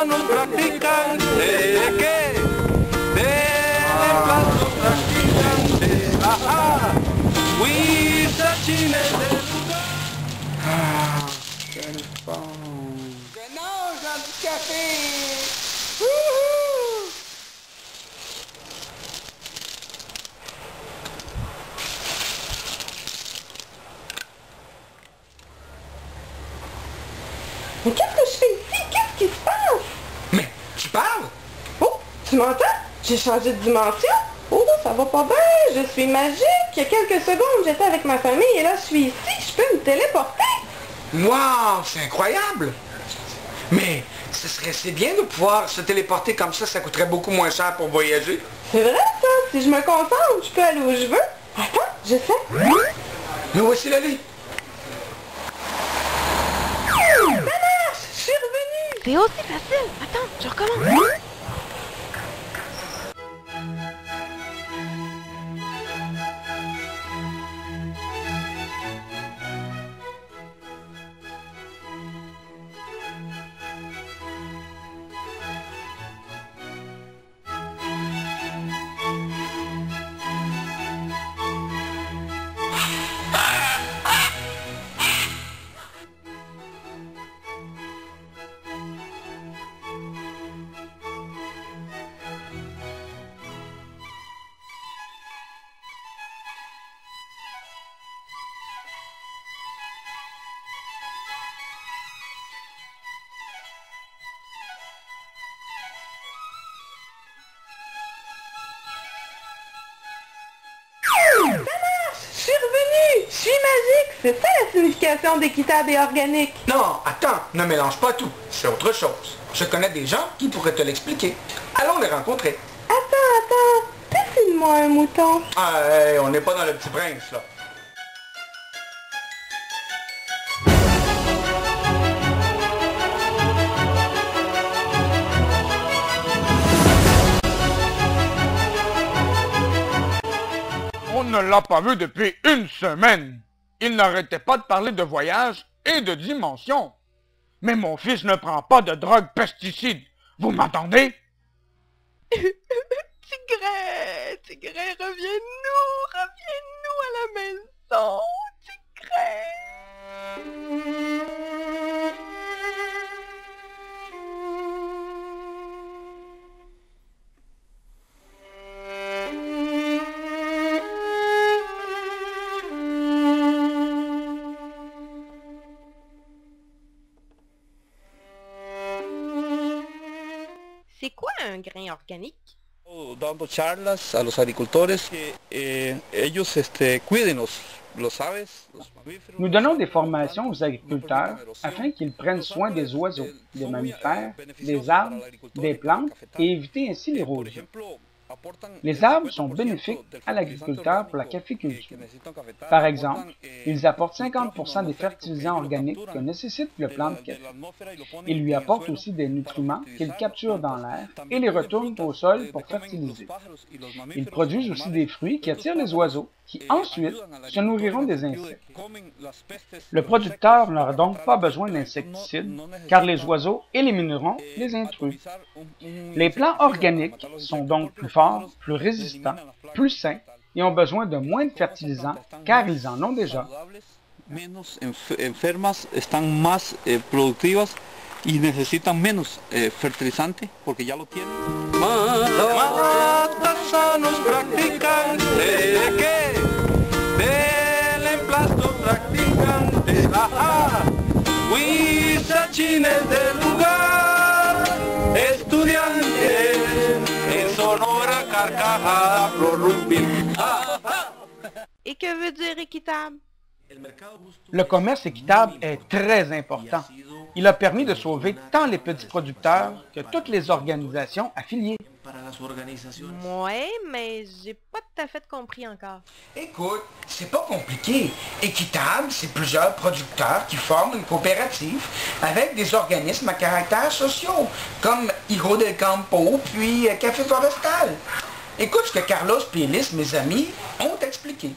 sanos practicantes que del plazo practicantes. Ajá, huizachines del lugar. Ah, téléphone. Je nage dans du café! Wouhou! Mais qu'est-ce que je fais ici? Qu'est-ce qui se passe? Mais, tu parles? Oh, tu m'entends? J'ai changé de dimension? Oh, ça va pas bien, je suis magique! Il y a quelques secondes, j'étais avec ma famille et là, je suis ici, je peux me téléporter! Wow, c'est incroyable! Mais, c'est bien de pouvoir se téléporter comme ça coûterait beaucoup moins cher pour voyager. C'est vrai ça, si je me concentre, je peux aller où je veux. Attends, je sais. Mais voici le lit. Ça marche, je suis revenue! C'est aussi facile. Attends, je recommence. Je suis revenue! Je suis magique! C'est ça la signification d'équitable et organique! Non, attends, ne mélange pas tout. C'est autre chose. Je connais des gens qui pourraient te l'expliquer. Allons les rencontrer. Attends, dessine-moi un mouton. Ah, hey, on n'est pas dans le Petit Prince, là. On ne l'a pas vu depuis une semaine. Il n'arrêtait pas de parler de voyage et de dimension. Mais mon fils ne prend pas de drogue pesticide. Vous m'entendez? Tigray, Tigray, reviens-nous à la maison, C'est quoi un grain organique? Dando charlas a los agricultores que ellos cuiden los aves, los mamíferos. Nous donnons des formations aux agriculteurs afin qu'ils prennent soin des oiseaux, des mammifères, des arbres, des plantes et éviter ainsi l'érosion. Les arbres sont bénéfiques à l'agriculteur pour la caféculture. Par exemple, ils apportent 50% des fertilisants organiques que nécessite le plant de café. Ils lui apportent aussi des nutriments qu'ils capturent dans l'air et les retournent au sol pour fertiliser. Ils produisent aussi des fruits qui attirent les oiseaux, qui ensuite se nourriront des insectes. Le producteur n'a donc pas besoin d'insecticides, car les oiseaux élimineront les intrus. Les plants organiques sont donc plus forts, plus résistants, plus sains et ont besoin de moins de fertilisants, car ils en ont déjà. Menos enfermas, están más productivas y necesitan menos fertilizante porque ya lo tienen. Mata sanos practicantes que del emplasto practicantes. Ajá, huizachines del lugar, estudiantes en sonora carcajada prorrumpir. Et que veut dire équitable? Le commerce équitable est très important. Il a permis de sauver tant les petits producteurs que toutes les organisations affiliées. Ouais, mais j'ai pas tout à fait compris encore. Écoute, c'est pas compliqué. Équitable, c'est plusieurs producteurs qui forment une coopérative avec des organismes à caractère sociaux, comme Higo del Campo, puis Café Forestal. Écoute ce que Carlos et Ellis, mes amis, ont expliqué.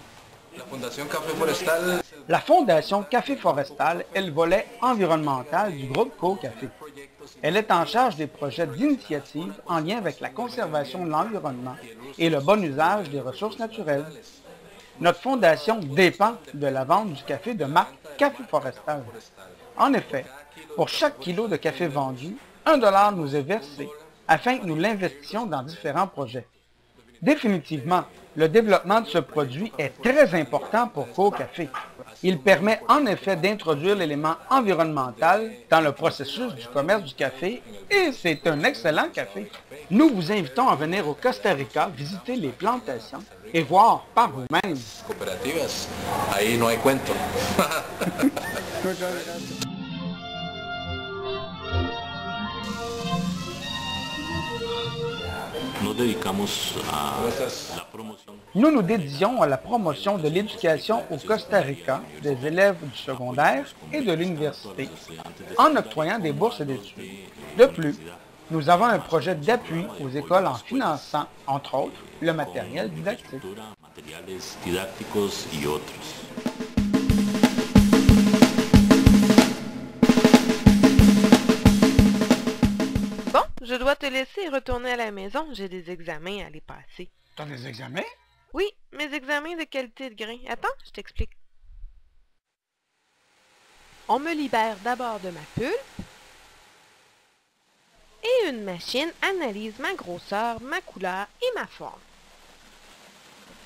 La Fondation Café Forestal est le volet environnemental du groupe Co-Café. Elle est en charge des projets d'initiative en lien avec la conservation de l'environnement et le bon usage des ressources naturelles. Notre fondation dépend de la vente du café de marque Café Forestal. En effet, pour chaque kilo de café vendu, 1 $ nous est versé afin que nous l'investissions dans différents projets. Définitivement, le développement de ce produit est très important pour Co Café. Il permet en effet d'introduire l'élément environnemental dans le processus du commerce du café et c'est un excellent café. Nous vous invitons à venir au Costa Rica visiter les plantations et voir par vous-même. Cooperativas, ahí no hay cuento. Nous nous dédions à la promotion de l'éducation au Costa Rica des élèves du secondaire et de l'université en octroyant des bourses d'études. De plus, nous avons un projet d'appui aux écoles en finançant, entre autres, le matériel didactique. Bon, je dois te laisser et retourner à la maison. J'ai des examens à aller passer. T'as des examens? Oui, mes examens de qualité de grain. Attends, je t'explique. On me libère d'abord de ma pulpe. Et une machine analyse ma grosseur, ma couleur et ma forme.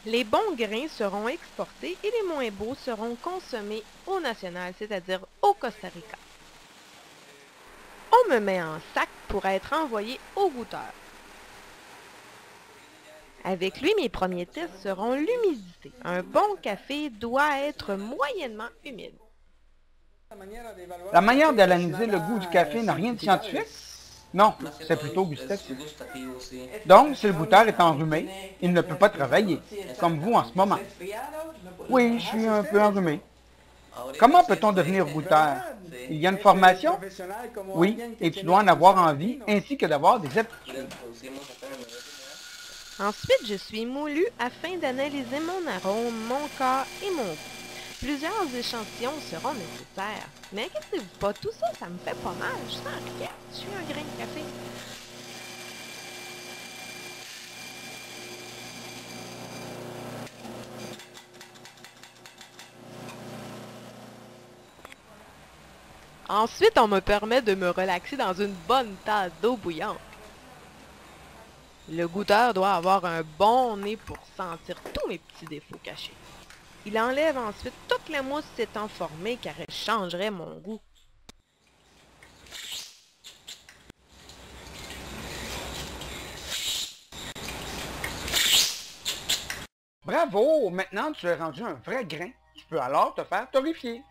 Les bons grains seront exportés et les moins beaux seront consommés au national, c'est-à-dire au Costa Rica. On me met en sac pour être envoyé au goûteur. Avec lui, mes premiers tests seront l'humidité. Un bon café doit être moyennement humide. La manière d'analyser le goût du café n'a rien de scientifique? Non, c'est plutôt gustatif. Donc, si le goûteur est enrhumé, il ne peut pas travailler, comme vous en ce moment. Oui, je suis un peu enrhumé. Comment peut-on devenir goûteur? Il y a une formation? Oui, et tu dois en avoir envie, ainsi que d'avoir des aptitudes. Ensuite, je suis moulu afin d'analyser mon arôme, mon corps et mon goût. Plusieurs échantillons seront nécessaires. Mais inquiétez-vous pas, tout ça, ça me fait pas mal. Je sens rien. Je suis un grain de café. Ensuite, on me permet de me relaxer dans une bonne tasse d'eau bouillante. Le goûteur doit avoir un bon nez pour sentir tous mes petits défauts cachés. Il enlève ensuite toute la mousse s'étant formée car elle changerait mon goût. Bravo! Maintenant, tu es rendu un vrai grain. Tu peux alors te faire torréfier.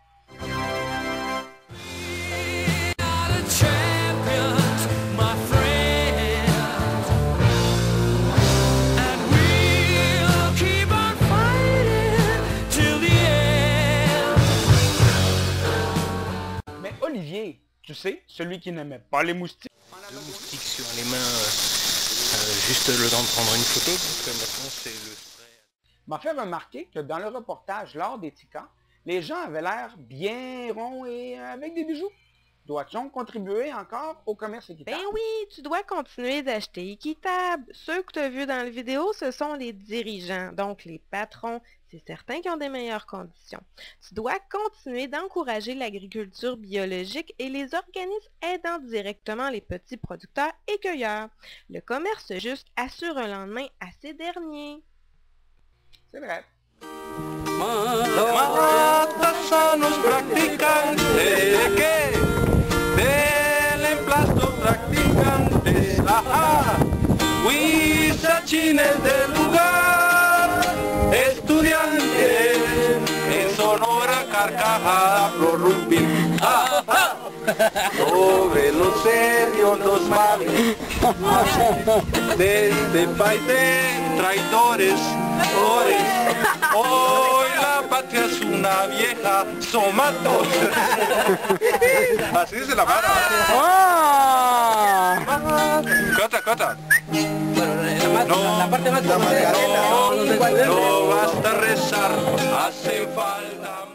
Olivier, tu sais, celui qui n'aimait pas les moustiques. 2 moustiques sur les mains, juste le temps de prendre une photo, parce que maintenant c'est le spray. M'a fait remarquer que dans le reportage lors des Tika, les gens avaient l'air bien ronds et avec des bijoux. Doit-on contribuer encore au commerce équitable? Ben oui, tu dois continuer d'acheter équitable. Ceux que tu as vus dans la vidéo, ce sont les dirigeants, donc les patrons. C'est certain qu'ils ont des meilleures conditions. Tu dois continuer d'encourager l'agriculture biologique et les organismes aidant directement les petits producteurs et cueilleurs. Le commerce juste assure un lendemain à ces derniers. C'est vrai. Estudiantes en sonora carcajada prorrumpir sobre los hediondos males de este país de traidores. Hoy la patria es una vieja somatos. Así dice la mano. Cota. Bueno, la parte más no basta rezar, hace falta